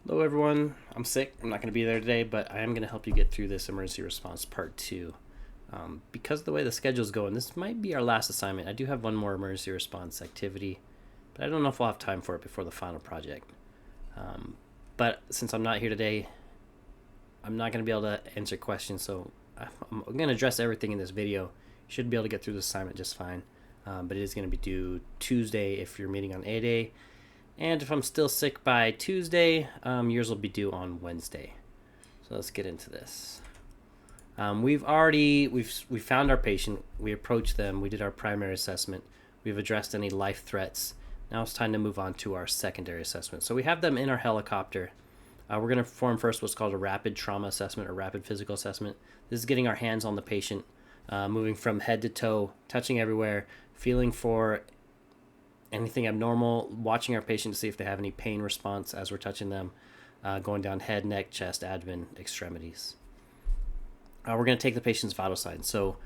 Hello everyone, I'm sick. I'm not going to be there today, but I am going to help you get through this emergency response part 2. Because of the way the schedule's going, this might be our last assignment. I do have one more emergency response activity, but I don't know if we'll have time for it before the final project. But since I'm not here today, I'm not going to be able to answer questions, so I'm going to address everything in this video. You should be able to get through the assignment just fine, but it is going to be due Tuesday if you're meeting on A-Day. And if I'm still sick by Tuesday, yours will be due on Wednesday. So let's get into this. We found our patient. We approached them. We did our primary assessment. We've addressed any life threats. Now it's time to move on to our secondary assessment. So we have them in our helicopter. We're going to perform first what's called a rapid trauma assessment or rapid physical assessment. This is getting our hands on the patient, moving from head to toe, touching everywhere, feeling for anything abnormal, watching our patient to see if they have any pain response as we're touching them, going down head, neck, chest, abdomen, extremities. We're going to take the patient's vital signs. So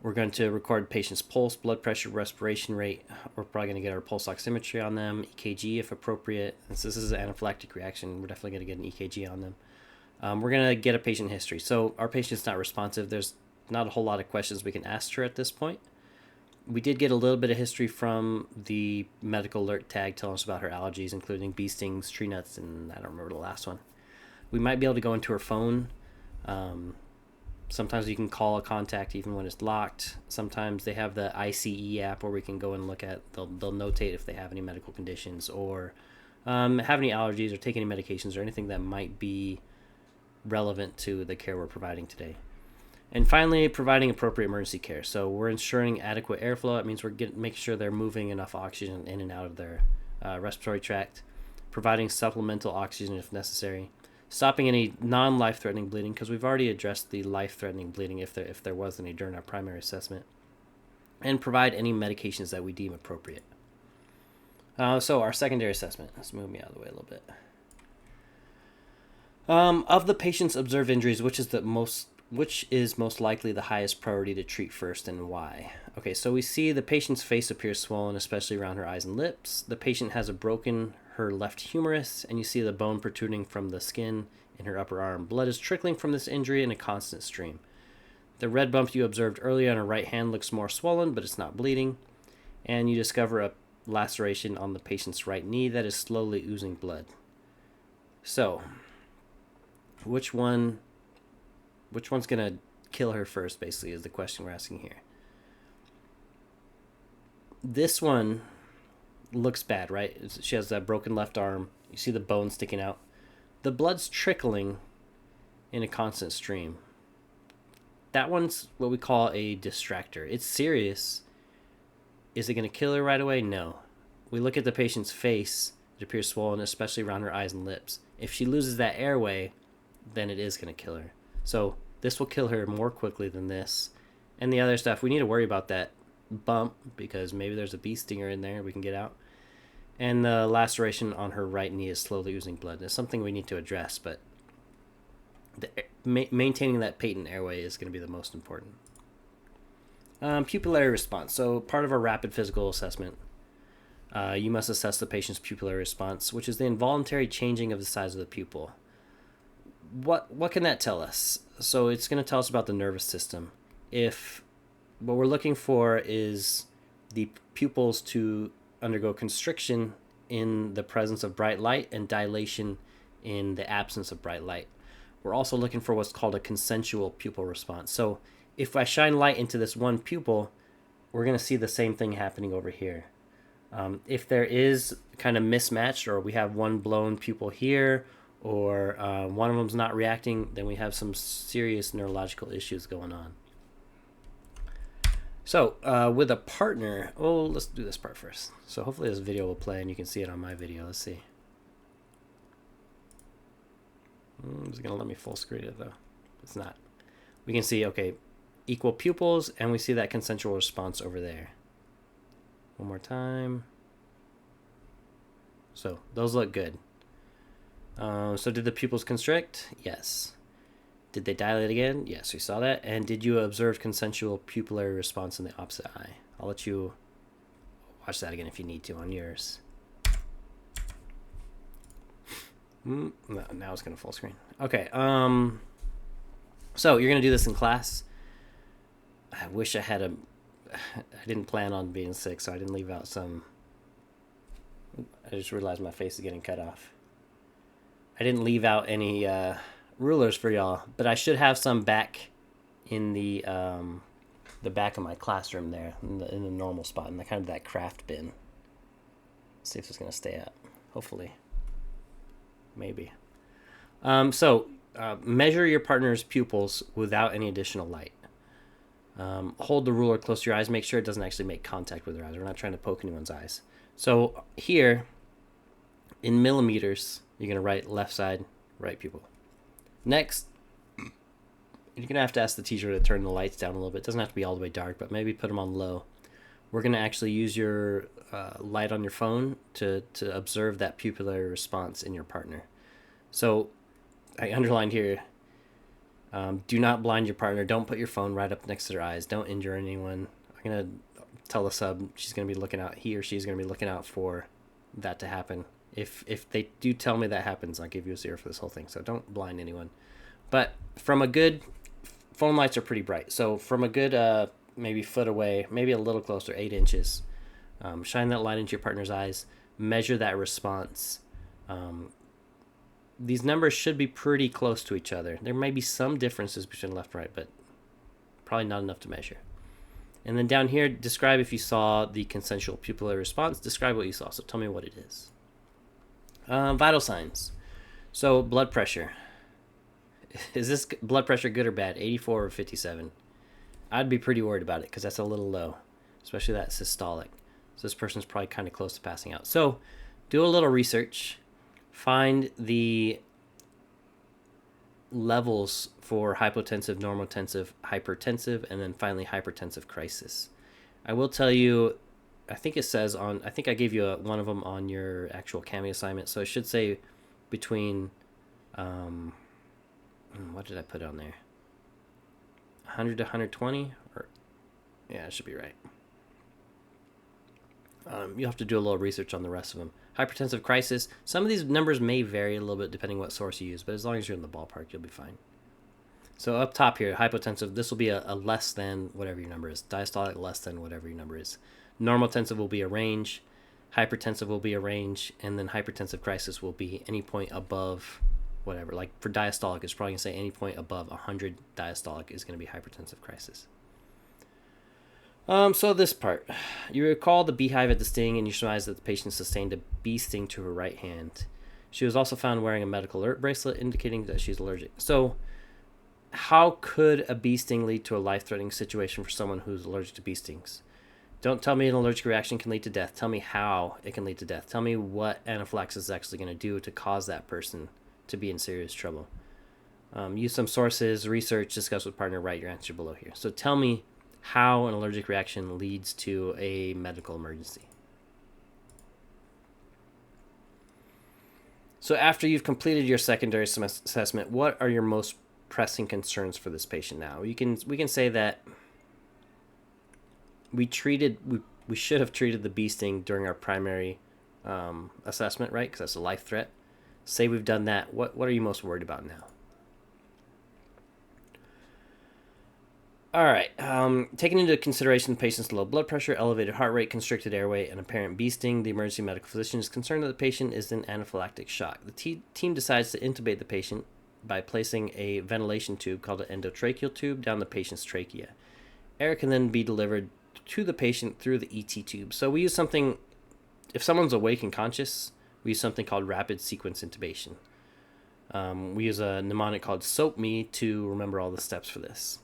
we're going to record patient's pulse, blood pressure, respiration rate. We're probably going to get our pulse oximetry on them, EKG if appropriate. Since this is an anaphylactic reaction, we're definitely going to get an EKG on them. We're going to get a patient history. So our patient's not responsive. There's not a whole lot of questions we can ask her at this point. We did get a little bit of history from the medical alert tag telling us about her allergies, including bee stings, tree nuts, and I don't remember the last one. We might be able to go into her phone. Sometimes you can call a contact even when it's locked. Sometimes they have the ICE app where we can go and look at, they'll notate if they have any medical conditions or have any allergies or take any medications or anything that might be relevant to the care we're providing today. And finally, providing appropriate emergency care. So we're ensuring adequate airflow. That means we're making sure they're moving enough oxygen in and out of their respiratory tract. Providing supplemental oxygen if necessary. Stopping any non-life-threatening bleeding, because we've already addressed the life-threatening bleeding if there was any during our primary assessment. And provide any medications that we deem appropriate. So our secondary assessment. Let's move me out of the way a little bit. Of the patient's observed injuries, which is most likely the highest priority to treat first and why? Okay, so we see the patient's face appears swollen, especially around her eyes and lips. The patient has her left humerus, and you see the bone protruding from the skin in her upper arm. Blood is trickling from this injury in a constant stream. The red bump you observed earlier on her right hand looks more swollen, but it's not bleeding. And you discover a laceration on the patient's right knee that is slowly oozing blood. So, which one's going to kill her first, basically, is the question we're asking here. This one looks bad, right? She has that broken left arm. You see the bone sticking out. The blood's trickling in a constant stream. That one's what we call a distractor. It's serious. Is it going to kill her right away? No. We look at the patient's face. It appears swollen, especially around her eyes and lips. If she loses that airway, then it is going to kill her. So this will kill her more quickly than this. And the other stuff, we need to worry about that bump because maybe there's a bee stinger in there we can get out. And the laceration on her right knee is slowly oozing blood. It's something we need to address, but maintaining that patent airway is going to be the most important. Pupillary response. So part of our rapid physical assessment, you must assess the patient's pupillary response, which is the involuntary changing of the size of the pupil. What can that tell us? So it's going to tell us about the nervous system. If what we're looking for is the pupils to undergo constriction in the presence of bright light and dilation in the absence of bright light. We're also looking for what's called a consensual pupil response. So if I shine light into this one pupil, we're going to see the same thing happening over here. If there is kind of mismatched, or we have one blown pupil here, or one of them's not reacting, then we have some serious neurological issues going on. So with a partner, let's do this part first. So hopefully this video will play and you can see it on my video. Let's see. It's going to let me full screen it though. It's not. We can see, okay, equal pupils, and we see that consensual response over there. One more time. So those look good. So did the pupils constrict? Yes. Did they dilate again? Yes, we saw that. And did you observe consensual pupillary response in the opposite eye? I'll let you watch that again if you need to on yours. No, now it's going to full screen. Okay. So you're going to do this in class. I wish I had a. I didn't plan on being sick, so I didn't leave out some. I just realized my face is getting cut off. I didn't leave out any rulers for y'all, but I should have some back in the back of my classroom there, in the normal spot, in the kind of that craft bin. Let's see if it's gonna stay up. Hopefully, maybe. So measure your partner's pupils without any additional light. Hold the ruler close to your eyes. Make sure it doesn't actually make contact with your eyes. We're not trying to poke anyone's eyes. So here, in millimeters, you're going to write left side, right pupil. Next, you're going to have to ask the teacher to turn the lights down a little bit. It doesn't have to be all the way dark, but maybe put them on low. We're going to actually use your light on your phone to observe that pupillary response in your partner. So I underlined here, do not blind your partner. Don't put your phone right up next to their eyes. Don't injure anyone. I'm going to tell the sub she's going to be looking out, he or she's going to be looking out for that to happen. If they do tell me that happens, I'll give you a 0 for this whole thing. So don't blind anyone. But from a good, phone lights are pretty bright. So from a good maybe foot away, maybe a little closer, 8 inches, shine that light into your partner's eyes. Measure that response. These numbers should be pretty close to each other. There may be some differences between left and right, but probably not enough to measure. And then down here, describe if you saw the consensual pupillary response. Describe what you saw. So tell me what it is. Vital signs. So blood pressure. Is this blood pressure good or bad? 84 or 57? I'd be pretty worried about it because that's a little low, especially that systolic. So this person's probably kind of close to passing out. So do a little research. Find the levels for hypotensive, normotensive, hypertensive, and then finally hypertensive crisis. I will tell you, I think it says I think I gave you one of them on your actual CAMI assignment. So it should say between, what did I put on there? 100 to 120? Or, yeah, it should be right. You'll have to do a little research on the rest of them. Hypertensive crisis. Some of these numbers may vary a little bit depending what source you use, but as long as you're in the ballpark, you'll be fine. So up top here, hypotensive, this will be a less than whatever your number is. Diastolic, less than whatever your number is. Normotensive will be a range. Hypertensive will be a range. And then hypertensive crisis will be any point above whatever. Like for diastolic, it's probably going to say any point above 100 diastolic is going to be hypertensive crisis. So this part, you recall the beehive at the sting, and you surmise that the patient sustained a bee sting to her right hand. She was also found wearing a medical alert bracelet, indicating that she's allergic. So, how could a bee sting lead to a life-threatening situation for someone who's allergic to bee stings? Don't tell me an allergic reaction can lead to death. Tell me how it can lead to death. Tell me what anaphylaxis is actually going to do to cause that person to be in serious trouble. Use some sources, research, discuss with partner, write your answer below here. So tell me how an allergic reaction leads to a medical emergency. So after you've completed your secondary assessment, what are your most pressing concerns for this patient now? We can say that we should have treated the bee sting during our primary assessment, right? Because that's a life threat. Say we've done that. What are you most worried about now? All right. Taking into consideration the patient's low blood pressure, elevated heart rate, constricted airway, and apparent bee sting, the emergency medical physician is concerned that the patient is in anaphylactic shock. The team decides to intubate the patient by placing a ventilation tube called an endotracheal tube down the patient's trachea. Air can then be delivered to the patient through the ET tube. So we use something, if someone's awake and conscious, we use something called rapid sequence intubation. We use a mnemonic called SOAP-ME to remember all the steps for this.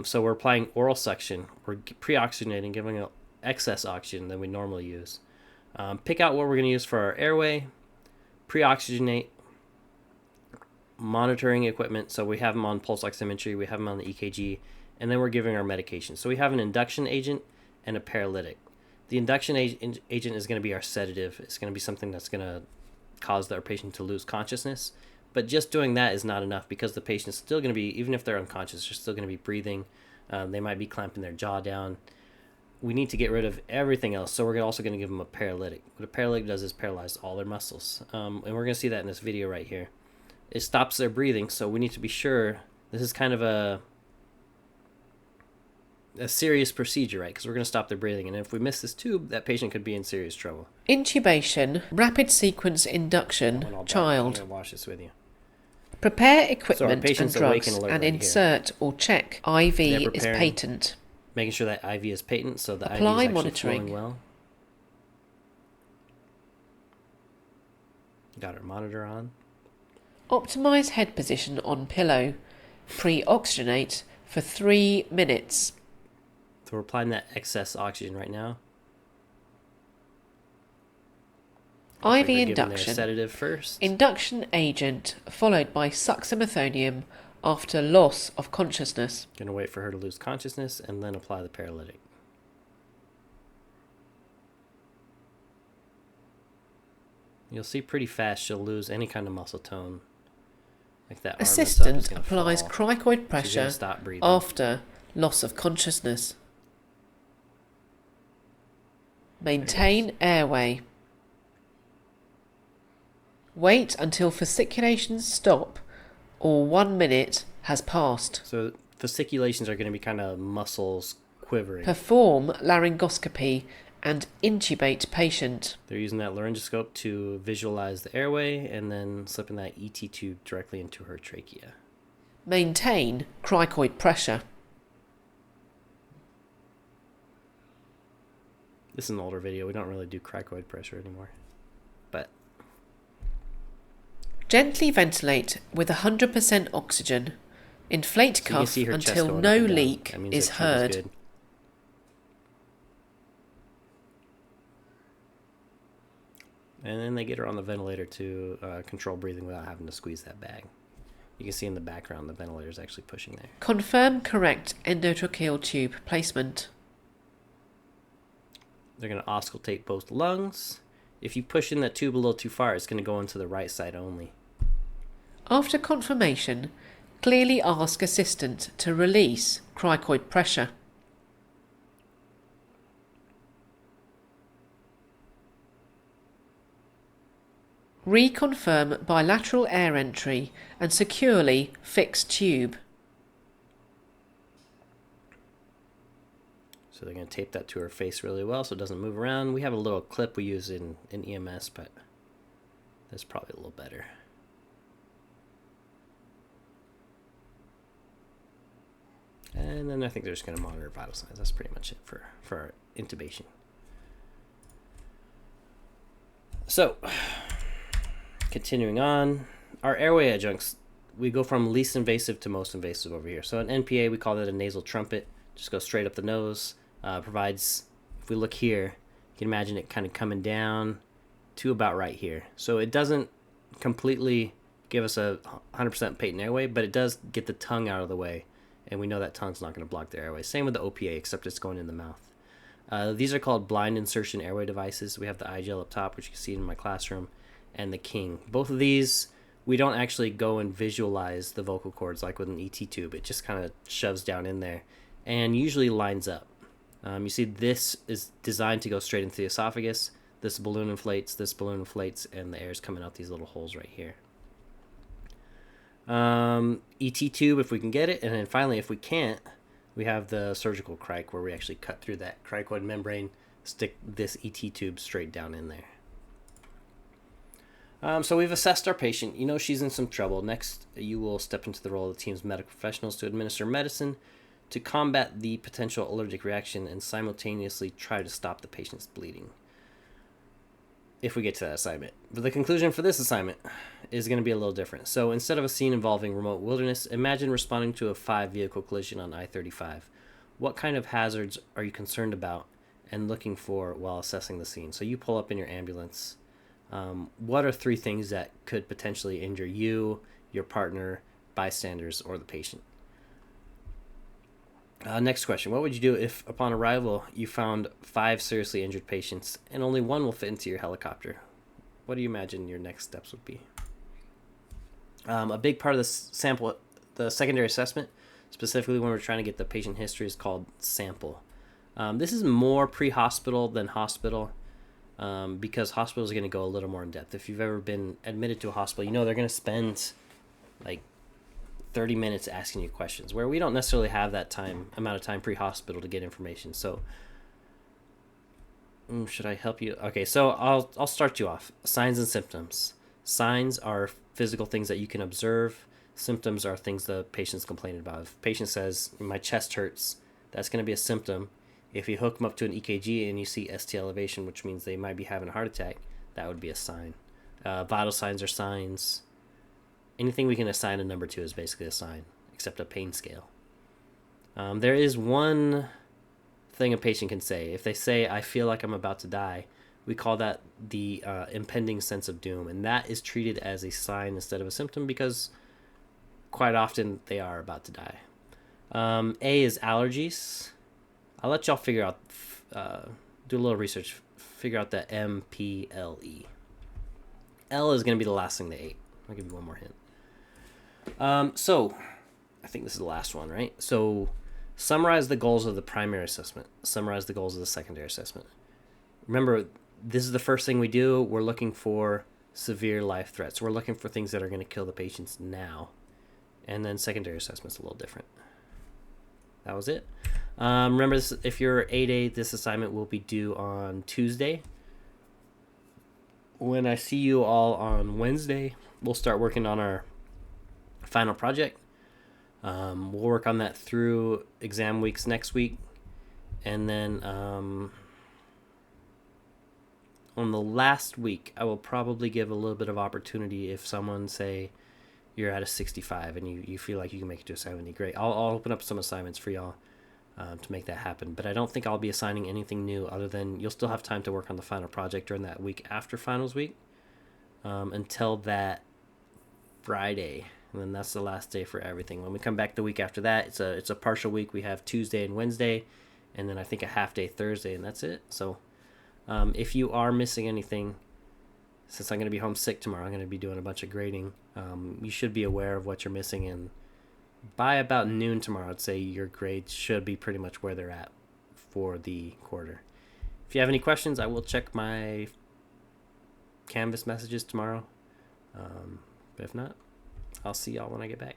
So we're applying oral suction. We're pre-oxygenating, giving excess oxygen than we normally use. Pick out what we're going to use for our airway. Pre-oxygenate. Monitoring equipment. So we have them on pulse oximetry. We have them on the EKG. And then we're giving our medication. So we have an induction agent and a paralytic. The induction agent is going to be our sedative. It's going to be something that's going to cause our patient to lose consciousness. But just doing that is not enough because the patient is still going to be, even if they're unconscious, they're still going to be breathing. They might be clamping their jaw down. we need to get rid of everything else. So we're also going to give them a paralytic. What a paralytic does is paralyze all their muscles. And we're going to see that in this video right here. It stops their breathing, so we need to be sure. This is kind of a serious procedure, right? Because we're going to stop their breathing. And if we miss this tube, that patient could be in serious trouble. Intubation, rapid sequence induction, child. I'm going to wash this with you. Prepare equipment and drugs and and insert or check IV is patent. Making sure that IV is patent, so the IV is Apply actually monitoring. flowing well. Got our monitor on. Optimize head position on pillow. Pre-oxygenate for 3 minutes. So we're applying that excess oxygen right now. IV induction. Sedative first. Induction agent followed by succinylcholine after loss of consciousness. Gonna wait for her to lose consciousness and then apply the paralytic. You'll see pretty fast she'll lose any kind of muscle tone. Like that. Assistant applies cricoid pressure after loss of consciousness. Maintain airway. Wait until fasciculations stop or 1 minute has passed. So fasciculations are going to be kind of muscles quivering. Perform laryngoscopy and intubate patient. They're using that laryngoscope to visualize the airway and then slipping that ET tube directly into her trachea. Maintain cricoid pressure. This is an older video. We don't really do cricoid pressure anymore. But gently ventilate with 100% oxygen. Inflate cuff until no leak is heard. And then they get her on the ventilator to control breathing without having to squeeze that bag. You can see in the background the ventilator is actually pushing there. Confirm correct endotracheal tube placement. They're going to auscultate both lungs. If you push in that tube a little too far, it's going to go into the right side only. After confirmation, clearly ask assistant to release cricoid pressure. Reconfirm bilateral air entry and securely fix tube. So they're going to tape that to her face really well so it doesn't move around. We have a little clip we use in EMS, but that's probably a little better. And then I think they're just going to monitor vital signs. That's pretty much it for our intubation. So, continuing on, our airway adjuncts, we go from least invasive to most invasive over here. So in NPA, we call that a nasal trumpet. Just goes straight up the nose. Provides, if we look here, you can imagine it kind of coming down to about right here. So it doesn't completely give us a 100% patent airway, but it does get the tongue out of the way. And we know that tongue's not going to block the airway. Same with the OPA, except it's going in the mouth. These are called blind insertion airway devices. We have the iGel up top, which you can see in my classroom, and the King. Both of these, we don't actually go and visualize the vocal cords like with an ET tube. It just kind of shoves down in there and usually lines up. You see this is designed to go straight into the esophagus. This balloon inflates, and the air is coming out these little holes right here. ET tube if we can get it, and then finally if we can't, we have the surgical cric where we actually cut through that cricoid membrane, stick this ET tube straight down in there. So we've assessed our patient. You know she's in some trouble. Next, you will step into the role of the team's medical professionals to administer medicine to combat the potential allergic reaction and simultaneously try to stop the patient's bleeding. If we get to that assignment. But the conclusion for this assignment is going to be a little different. So instead of a scene involving remote wilderness, imagine responding to a 5-vehicle collision on I-35. What kind of hazards are you concerned about and looking for while assessing the scene? So you pull up in your ambulance. What are 3 things that could potentially injure you, your partner, bystanders, or the patient? Next question. What would you do if, upon arrival, you found 5 seriously injured patients and only 1 will fit into your helicopter? What do you imagine your next steps would be? A big part of this sample, the secondary assessment, specifically when we're trying to get the patient history, is called sample. This is more pre-hospital than hospital, because hospitals are going to go a little more in depth. If you've ever been admitted to a hospital, you know they're going to spend like 30 minutes asking you questions, where we don't necessarily have that amount of time pre-hospital to get information. So should I help you? Okay, so I'll start you off. Signs and symptoms. Signs are physical things that you can observe. Symptoms are things the patient's complaining about. If the patient says, my chest hurts, that's going to be a symptom. If you hook them up to an EKG and you see ST elevation, which means they might be having a heart attack, that would be a sign. Vital signs are signs. Anything we can assign a number to is basically a sign, except a pain scale. There is one thing a patient can say. If they say, I feel like I'm about to die, we call that the impending sense of doom, and that is treated as a sign instead of a symptom because quite often they are about to die. A is allergies. I'll let y'all figure out, do a little research, figure out the MPLE. L is going to be the last thing they ate. I'll give you one more hint. So, I think this is the last one, right? So, summarize the goals of the primary assessment. Summarize the goals of the secondary assessment. Remember, this is the first thing we do. We're looking for severe life threats. We're looking for things that are going to kill the patients now. And then secondary assessment's a little different. That was it. Remember, this, if you're 8A, this assignment will be due on Tuesday. When I see you all on Wednesday, we'll start working on our final project. We'll work on that through exam weeks next week. And then on the last week, I will probably give a little bit of opportunity if someone, say, you're at a 65 and you feel like you can make it to a 70. Great. I'll open up some assignments for y'all to make that happen. But I don't think I'll be assigning anything new other than you'll still have time to work on the final project during that week after finals week until that Friday. And then that's the last day for everything. When we come back the week after that, it's a partial week. We have Tuesday and Wednesday, and then I think a half day Thursday, and that's it. So if you are missing anything, since I'm going to be homesick tomorrow, I'm going to be doing a bunch of grading. You should be aware of what you're missing, and by about noon tomorrow, I'd say your grades should be pretty much where they're at for the quarter. If you have any questions, I will check my Canvas messages tomorrow. But if not, I'll see y'all when I get back.